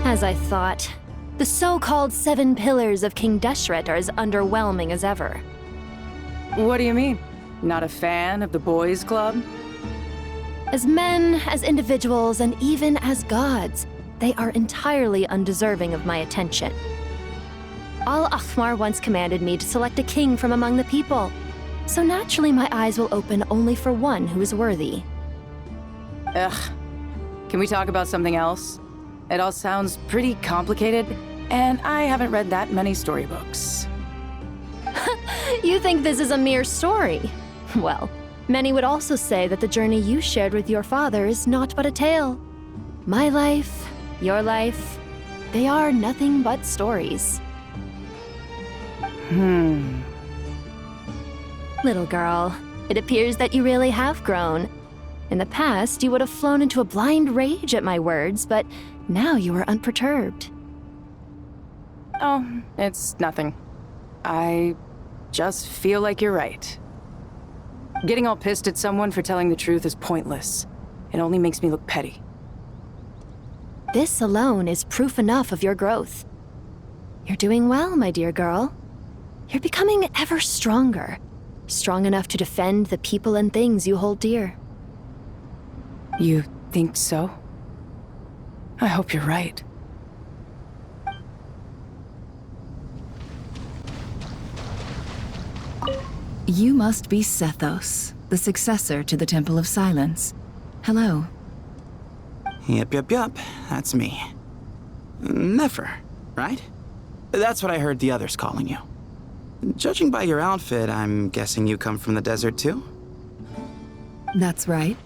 As I thought, the so-called 7 pillars of King Deshret are as underwhelming as ever. What do you mean? Not a fan of the boys' club? As men, as individuals, and even as gods, they are entirely undeserving of my attention. Al-Akhmar once commanded me to select a king from among the people, so naturally my eyes will open only for one who is worthy. Ugh. Can we talk about something else? It all sounds pretty complicated, and I haven't read that many storybooks. You think this is a mere story? Well, many would also say that the journey you shared with your father is not but a tale. My life, your life, they are nothing but stories. Little girl, it appears that you really have grown. In the past, you would have flown into a blind rage at my words, but now you are unperturbed. Oh, it's nothing. I just feel like you're right. Getting all pissed at someone for telling the truth is pointless. It only makes me look petty. This alone is proof enough of your growth. You're doing well, my dear girl. You're becoming ever stronger. Strong enough to defend the people and things you hold dear. You think so? I hope you're right. You must be Sethos, the successor to the Temple of Silence. Hello. Yep. That's me. Nefer, right? That's what I heard the others calling you. Judging by your outfit, I'm guessing you come from the desert too? That's right.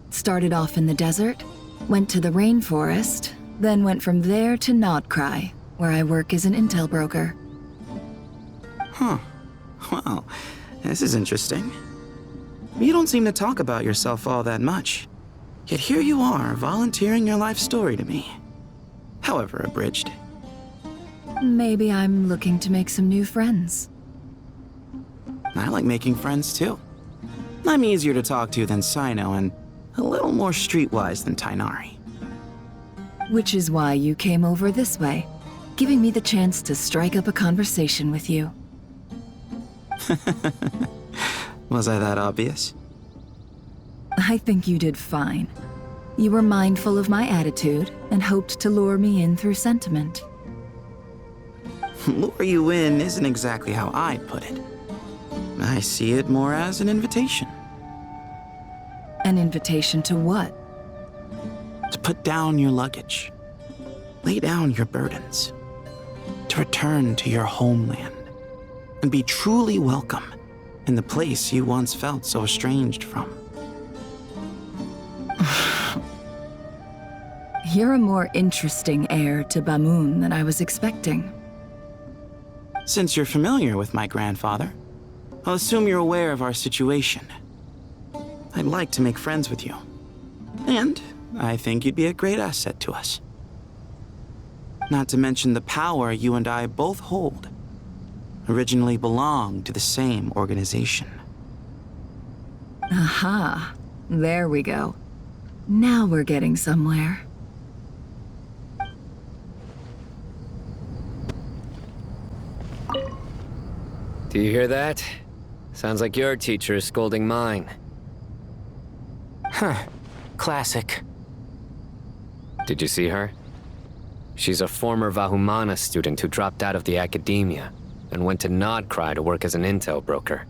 Started off in the desert, went to the rainforest, then went from there to Nodcry, where I work as an intel broker. Huh. Well, this is interesting. You don't seem to talk about yourself all that much. Yet here you are, volunteering your life story to me. However abridged. Maybe I'm looking to make some new friends. I like making friends too. I'm easier to talk to than Cyno and a little more streetwise than Tighnari. Which is why you came over this way, giving me the chance to strike up a conversation with you. Was I that obvious? I think you did fine. You were mindful of my attitude and hoped to lure me in through sentiment. Lure you in isn't exactly how I'd put it. I see it more as an invitation. An invitation to what? To put down your luggage. Lay down your burdens. To return to your homeland. And be truly welcome in the place you once felt so estranged from. You're a more interesting heir to Bamun than I was expecting. Since you're familiar with my grandfather, I'll assume you're aware of our situation. I'd like to make friends with you. And I think you'd be a great asset to us. Not to mention the power you and I both hold. Originally belonged to the same organization. Aha, there we go. Now we're getting somewhere. Do you hear that? Sounds like your teacher is scolding mine. Huh. Classic. Did you see her? She's a former Vahumana student who dropped out of the academia and went to Nodcry to work as an intel broker.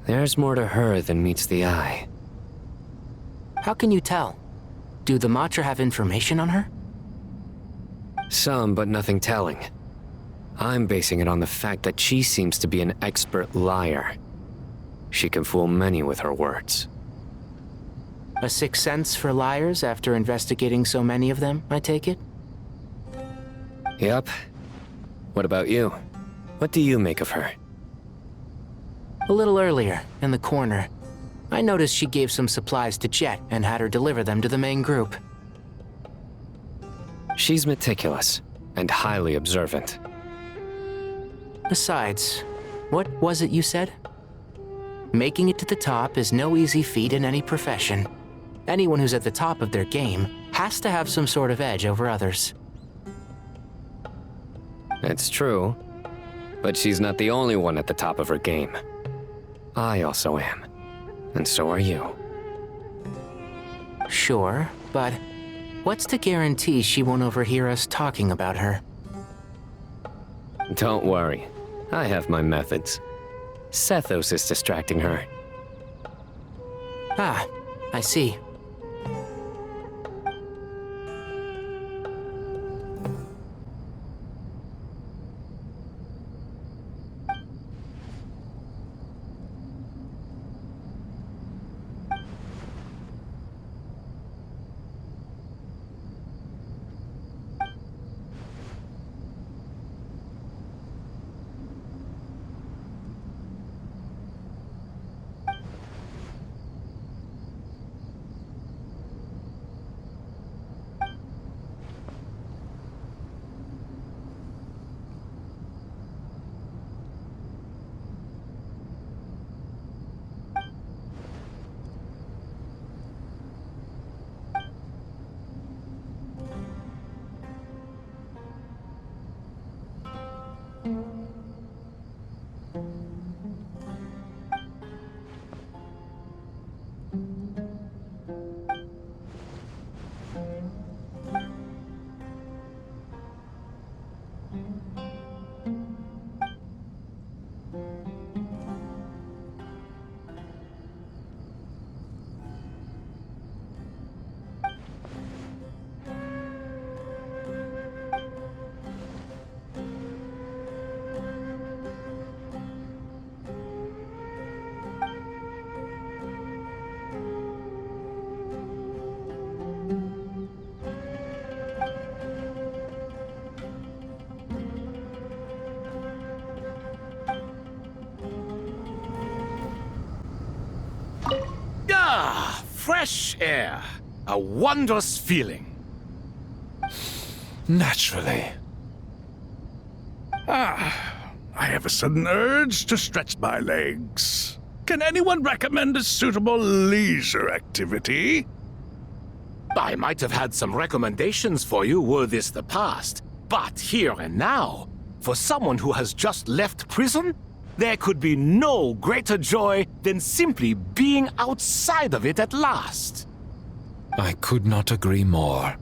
There's more to her than meets the eye. How can you tell? Do the Matra have information on her? Some, but nothing telling. I'm basing it on the fact that she seems to be an expert liar. She can fool many with her words. A sixth sense for liars after investigating so many of them, I take it? Yep. What about you? What do you make of her? A little earlier, in the corner, I noticed she gave some supplies to Jeht and had her deliver them to the main group. She's meticulous and highly observant. Besides, what was it you said? Making it to the top is no easy feat in any profession. Anyone who's at the top of their game has to have some sort of edge over others. It's true, but she's not the only one at the top of her game. I also am, and so are you. Sure, but what's to guarantee she won't overhear us talking about her? Don't worry, I have my methods. Sethos is distracting her. Ah, I see. Fresh air. A wondrous feeling. Naturally. I have a sudden urge to stretch my legs. Can anyone recommend a suitable leisure activity? I might have had some recommendations for you were this the past, but here and now, for someone who has just left prison, there could be no greater joy than simply being outside of it at last. I could not agree more.